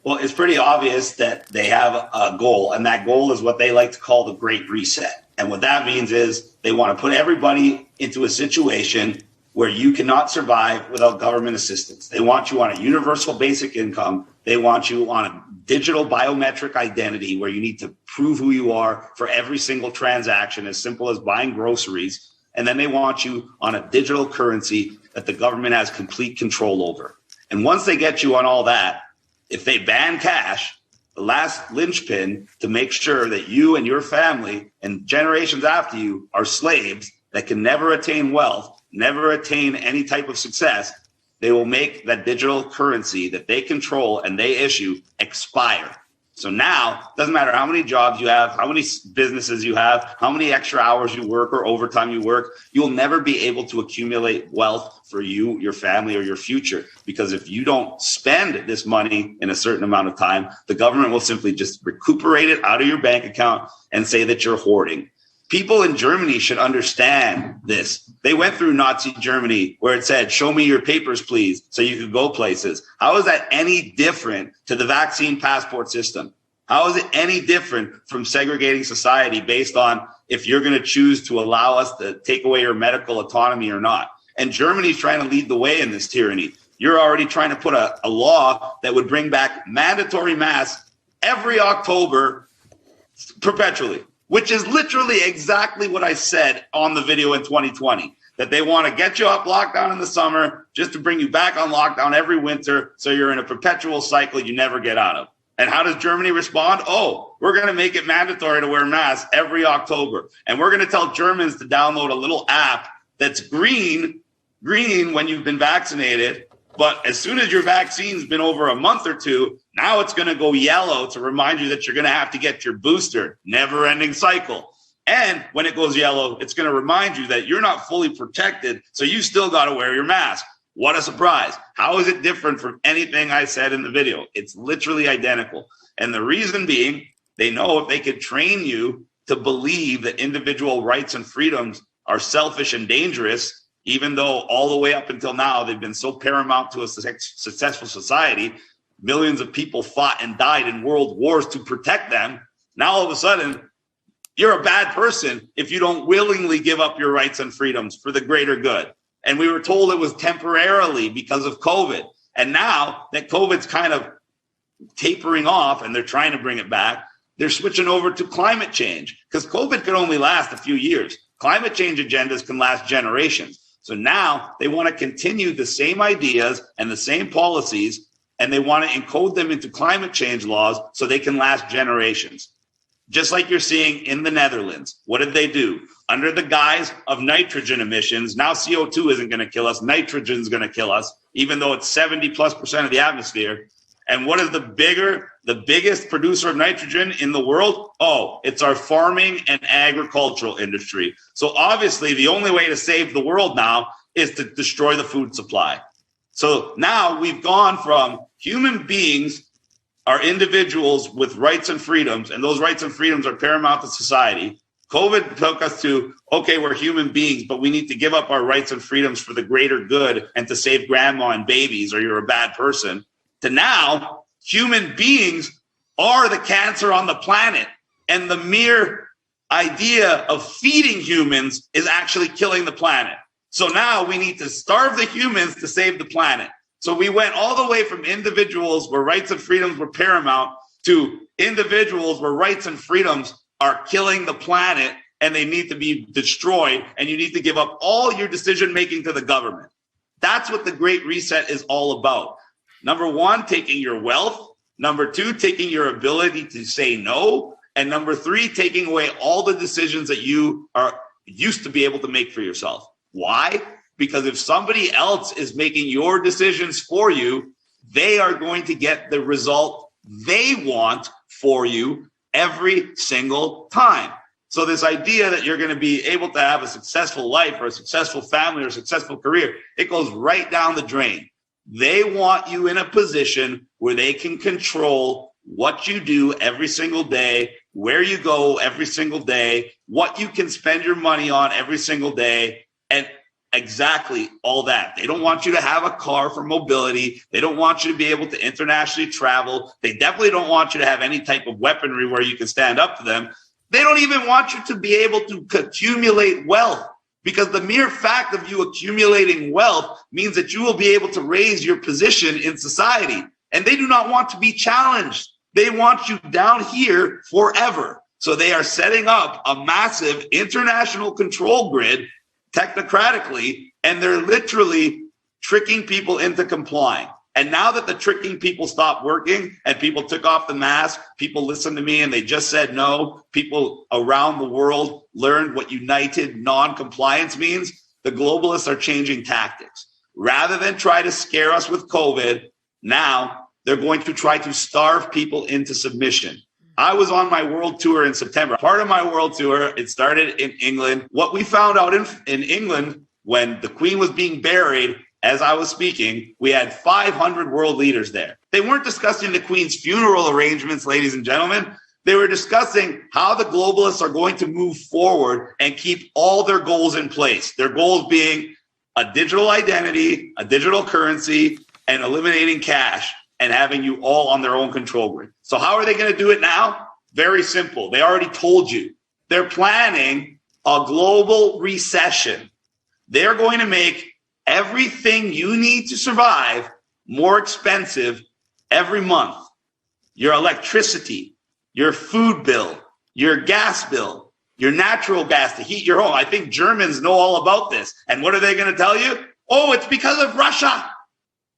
Well, it's pretty obvious that they have a goal, and that goal is what they like to call the Great Reset. And what that means is they want to put everybody into a situation where you cannot survive without government assistance. They want you on a universal basic income. They want you on a digital biometric identity where you need to prove who you are for every single transaction, as simple as buying groceries. And then they want you on a digital currency that the government has complete control over. And once they get you on all that, if they ban cash, the last linchpin to make sure that you and your family and generations after you are slaves that can never attain wealth, never attain any type of success, they will make that digital currency that they control and they issue expire. So now, it doesn't matter how many jobs you have, how many businesses you have, how many extra hours you work or overtime you work, you'll never be able to accumulate wealth for you, your family, or your future. Because if you don't spend this money in a certain amount of time, the government will simply just recuperate it out of your bank account and say that you're hoarding. People in Germany should understand this. They went through Nazi Germany where it said, show me your papers, please, so you could go places. How is that any different to the vaccine passport system? How is it any different from segregating society based on if you're going to choose to allow us to take away your medical autonomy or not? And Germany's trying to lead the way in this tyranny. You're already trying to put a law that would bring back mandatory masks every October perpetually, which is literally exactly what I said on the video in 2020, that they want to get you off lockdown in the summer just to bring you back on lockdown every winter. So you're in a perpetual cycle you never get out of. And how does Germany respond? Oh, we're going to make it mandatory to wear masks every October. And we're going to tell Germans to download a little app that's green when you've been vaccinated. But as soon as your vaccine's been over a month or two, now it's going to go yellow to remind you that you're going to have to get your booster. Never ending cycle. And when it goes yellow, it's going to remind you that you're not fully protected. So you still got to wear your mask. What a surprise. How is it different from anything I said in the video? It's literally identical. And the reason being, they know if they could train you to believe that individual rights and freedoms are selfish and dangerous, even though all the way up until now, they've been so paramount to a successful society, millions of people fought and died in world wars to protect them. Now, all of a sudden, you're a bad person if you don't willingly give up your rights and freedoms for the greater good. And we were told it was temporarily because of COVID. And now that COVID's kind of tapering off and they're trying to bring it back, they're switching over to climate change because COVID could only last a few years. Climate change agendas can last generations. So now they want to continue the same ideas and the same policies, and they want to encode them into climate change laws so they can last generations. Just like you're seeing in the Netherlands. What did they do? Under the guise of nitrogen emissions, now CO2 isn't going to kill us, nitrogen is going to kill us, even though it's 70+% of the atmosphere. And what is the biggest producer of nitrogen in the world? Oh, it's our farming and agricultural industry. So obviously the only way to save the world now is to destroy the food supply. So now we've gone from human beings are individuals with rights and freedoms, and those rights and freedoms are paramount to society. COVID took us to, okay, we're human beings, but we need to give up our rights and freedoms for the greater good and to save grandma and babies, or you're a bad person. To now, human beings are the cancer on the planet. And the mere idea of feeding humans is actually killing the planet. So now we need to starve the humans to save the planet. So we went all the way from individuals where rights and freedoms were paramount to individuals where rights and freedoms are killing the planet and they need to be destroyed. And you need to give up all your decision making to the government. That's what the Great Reset is all about. Number one, taking your wealth. Number two, taking your ability to say no. And number three, taking away all the decisions that you are used to be able to make for yourself. Why? Because if somebody else is making your decisions for you, they are going to get the result they want for you every single time. So this idea that you're going to be able to have a successful life or a successful family or a successful career, it goes right down the drain. They want you in a position where they can control what you do every single day, where you go every single day, what you can spend your money on every single day. And Exactly all that. They don't want you to have a car for mobility. They don't want you to be able to internationally travel. They definitely don't want you to have any type of weaponry where you can stand up to them. They don't even want you to be able to accumulate wealth, because the mere fact of you accumulating wealth means that you will be able to raise your position in society. And they do not want to be challenged. They want you down here forever. So they are setting up a massive international control grid technocratically, and they're literally tricking people into complying. And now that the tricking people stopped working and people took off the mask, people listened to me and they just said no, people around the world learned what united non-compliance means, the globalists are changing tactics. Rather than try to scare us with COVID, now they're going to try to starve people into submission. I was on my world tour in September. Part of my world tour, it started in England. What we found out in England, when the Queen was being buried, as I was speaking, we had 500 world leaders there. They weren't discussing the Queen's funeral arrangements, ladies and gentlemen. They were discussing how the globalists are going to move forward and keep all their goals in place. Their goals being a digital identity, a digital currency, and eliminating cash, and having you all on their own control grid. So how are they going to do it now? Very simple. They already told you. They're planning a global recession. They're going to make everything you need to survive more expensive every month. Your electricity, your food bill, your gas bill, your natural gas to heat your home. I think Germans know all about this. And what are they going to tell you? Oh, it's because of Russia.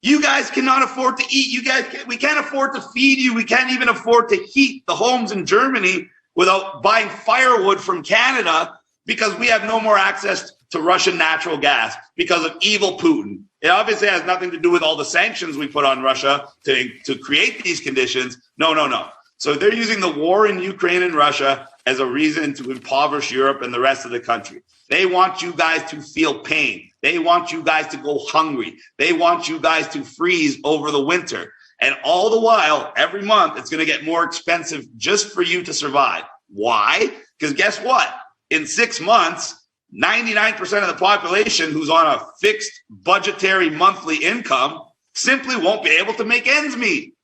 You guys cannot afford to eat. We can't afford to feed you. We can't even afford to heat the homes in Germany without buying firewood from Canada, because we have no more access to Russian natural gas because of evil Putin. It obviously has nothing to do with all the sanctions we put on Russia to create these conditions. No. So they're using the war in Ukraine and Russia as a reason to impoverish Europe and the rest of the country. They want you guys to feel pain. They want you guys to go hungry. They want you guys to freeze over the winter. And all the while, every month, it's going to get more expensive just for you to survive. Why? Because guess what? In 6 months, 99% of the population who's on a fixed budgetary monthly income simply won't be able to make ends meet.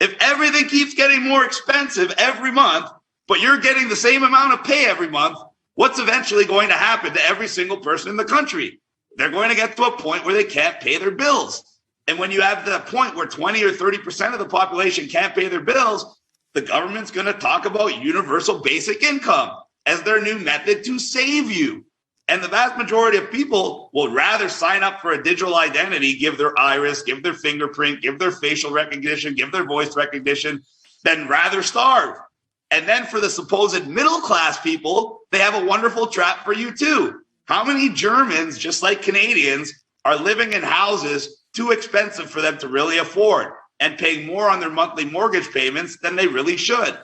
If everything keeps getting more expensive every month, but you're getting the same amount of pay every month, what's eventually going to happen to every single person in the country? They're going to get to a point where they can't pay their bills. And when you have the point where 20 or 30% of the population can't pay their bills, the government's going to talk about universal basic income as their new method to save you. And the vast majority of people will rather sign up for a digital identity, give their iris, give their fingerprint, give their facial recognition, give their voice recognition, than rather starve. And then for the supposed middle class people, they have a wonderful trap for you too. How many Germans, just like Canadians, are living in houses too expensive for them to really afford and paying more on their monthly mortgage payments than they really should?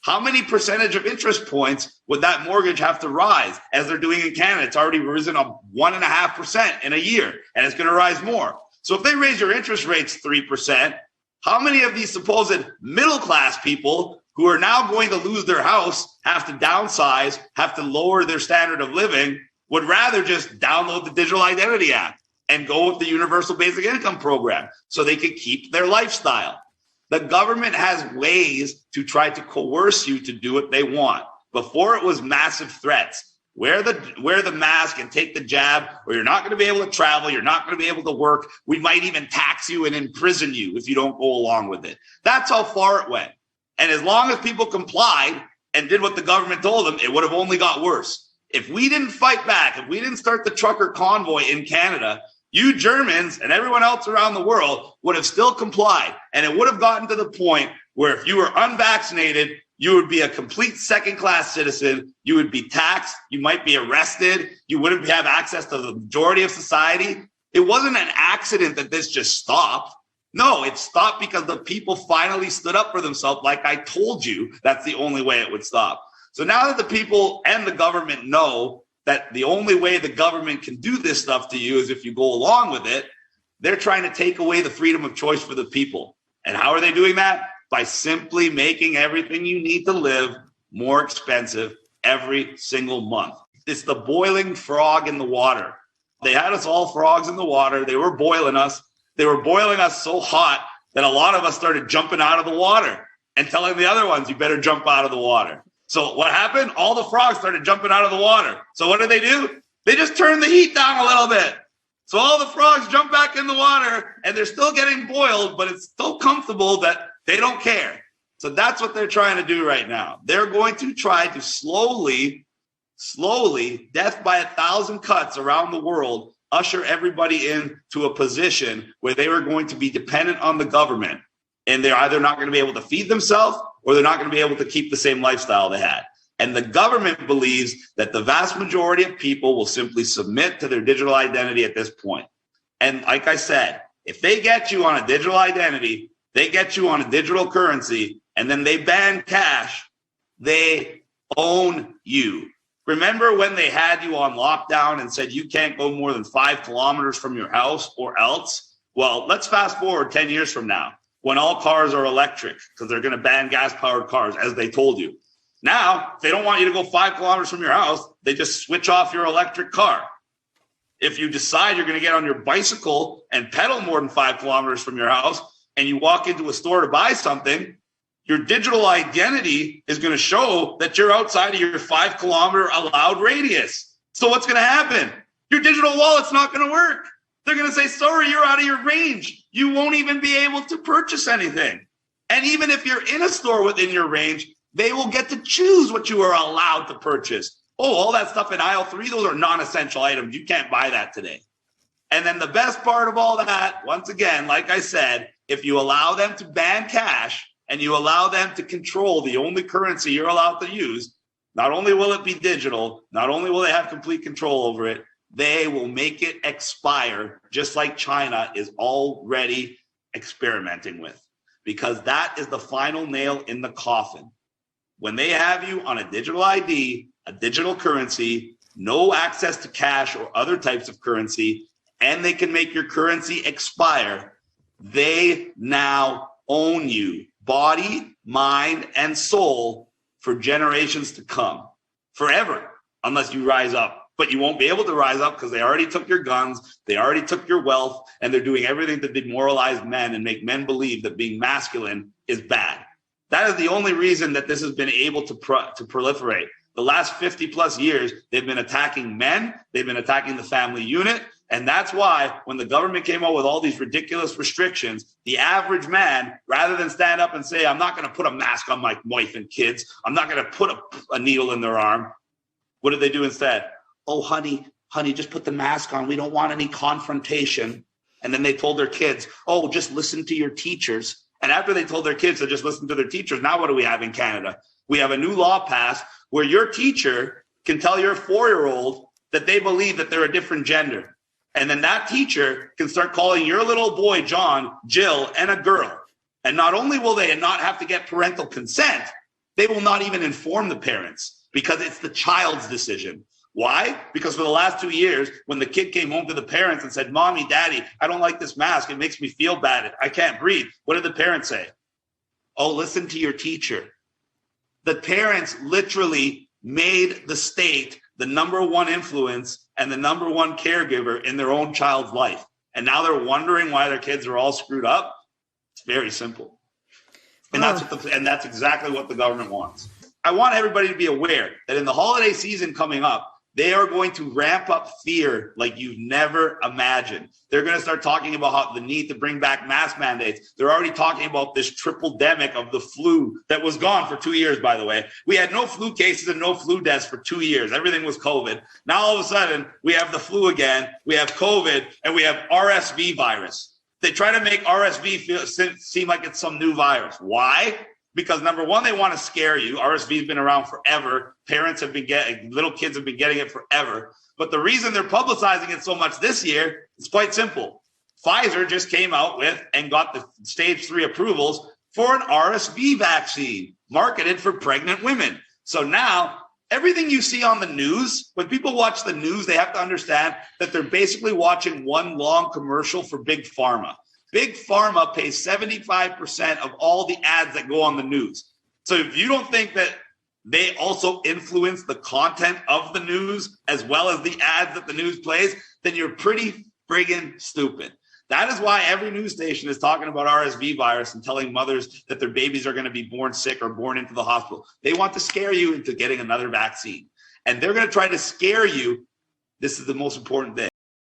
How many percentage of interest points would that mortgage have to rise, as they're doing in Canada? It's already risen up 1.5% in a year, and it's going to rise more. So if they raise your interest rates 3%, how many of these supposed middle class people who are now going to lose their house, have to downsize, have to lower their standard of living, would rather just download the Digital Identity Act and go with the Universal Basic Income Program so they can keep their lifestyle? The government has ways to try to coerce you to do what they want. Before, it was massive threats. Wear the mask and take the jab, or you're not going to be able to travel. You're not going to be able to work. We might even tax you and imprison you if you don't go along with it. That's how far it went. And as long as people complied and did what the government told them, it would have only got worse. If we didn't fight back, if we didn't start the trucker convoy in Canada, you Germans and everyone else around the world would have still complied. And it would have gotten to the point where if you were unvaccinated, you would be a complete second-class citizen. You would be taxed. You might be arrested. You wouldn't have access to the majority of society. It wasn't an accident that this just stopped. No, it stopped because the people finally stood up for themselves. Like I told you, that's the only way it would stop. So now that the people and the government know that the only way the government can do this stuff to you is if you go along with it, they're trying to take away the freedom of choice for the people. And how are they doing that? By simply making everything you need to live more expensive every single month. It's the boiling frog in the water. They had us all frogs in the water. They were boiling us. They were boiling us so hot that a lot of us started jumping out of the water and telling the other ones, you better jump out of the water. So what happened? All the frogs started jumping out of the water. So what did they do? They just turned the heat down a little bit. So all the frogs jump back in the water and they're still getting boiled, but it's so comfortable that they don't care. So that's what they're trying to do right now. They're going to try to slowly, death by 1,000 cuts around the world, usher everybody into a position where they are going to be dependent on the government. And they're either not going to be able to feed themselves or they're not going to be able to keep the same lifestyle they had. And the government believes that the vast majority of people will simply submit to their digital identity at this point. And like I said, if they get you on a digital identity, they get you on a digital currency, and then they ban cash, they own you. Remember when they had you on lockdown and said you can't go more than 5 kilometers from your house or else? Well, let's fast forward 10 years from now when all cars are electric because they're going to ban gas-powered cars, as they told you. Now, if they don't want you to go 5 kilometers from your house, they just switch off your electric car. If you decide you're going to get on your bicycle and pedal more than 5 kilometers from your house and you walk into a store to buy something, your digital identity is going to show that you're outside of your 5 kilometer allowed radius. So what's going to happen? Your digital wallet's not going to work. They're going to say, sorry, you're out of your range. You won't even be able to purchase anything. And even if you're in a store within your range, they will get to choose what you are allowed to purchase. Oh, all that stuff in aisle 3, those are non-essential items. You can't buy that today. And then the best part of all that, once again, like I said, if you allow them to ban cash and you allow them to control the only currency you're allowed to use, not only will it be digital, not only will they have complete control over it, they will make it expire, just like China is already experimenting with, because that is the final nail in the coffin. When they have you on a digital ID, a digital currency, no access to cash or other types of currency, and they can make your currency expire, they now own you, body, mind, and soul, for generations to come, forever, unless you rise up. But you won't be able to rise up because they already took your guns, they already took your wealth, and they're doing everything to demoralize men and make men believe that being masculine is bad. That is the only reason that this has been able to proliferate. The last 50 plus years, they've been attacking men, they've been attacking the family unit, and that's why when the government came out with all these ridiculous restrictions, the average man, rather than stand up and say, I'm not going to put a mask on my wife and kids, I'm not going to put a needle in their arm, what did they do instead? Oh, honey, just put the mask on. We don't want any confrontation. And then they told their kids, oh, just listen to your teachers. And after they told their kids to just listen to their teachers, now what do we have in Canada? We have a new law passed where your teacher can tell your 4-year-old that they believe that they're a different gender. And then that teacher can start calling your little boy, John, Jill, and a girl. And not only will they not have to get parental consent, they will not even inform the parents because it's the child's decision. Why? Because for the last 2 years, when the kid came home to the parents and said, Mommy, Daddy, I don't like this mask. It makes me feel bad. I can't breathe. What did the parents say? Oh, listen to your teacher. The parents literally made the state the number one influence and the number one caregiver in their own child's life. And now they're wondering why their kids are all screwed up. It's very simple. And that's exactly what the government wants. I want everybody to be aware that in the holiday season coming up, they are going to ramp up fear like you've never imagined. They're going to start talking about the need to bring back mask mandates. They're already talking about this triple-demic of the flu that was gone for 2 years, by the way. We had no flu cases and no flu deaths for 2 years. Everything was COVID. Now, all of a sudden, we have the flu again, we have COVID, and we have RSV virus. They try to make RSV seem like it's some new virus. Why? Because number one, they want to scare you. RSV has been around forever. Little kids have been getting it forever. But the reason they're publicizing it so much this year is quite simple. Pfizer just came out with and got the stage 3 approvals for an RSV vaccine marketed for pregnant women. So now everything you see on the news, when people watch the news, they have to understand that they're basically watching one long commercial for Big Pharma. Big Pharma pays 75% of all the ads that go on the news. So if you don't think that they also influence the content of the news as well as the ads that the news plays, then you're pretty friggin' stupid. That is why every news station is talking about RSV virus and telling mothers that their babies are going to be born sick or born into the hospital. They want to scare you into getting another vaccine. And they're going to try to scare you. This is the most important thing.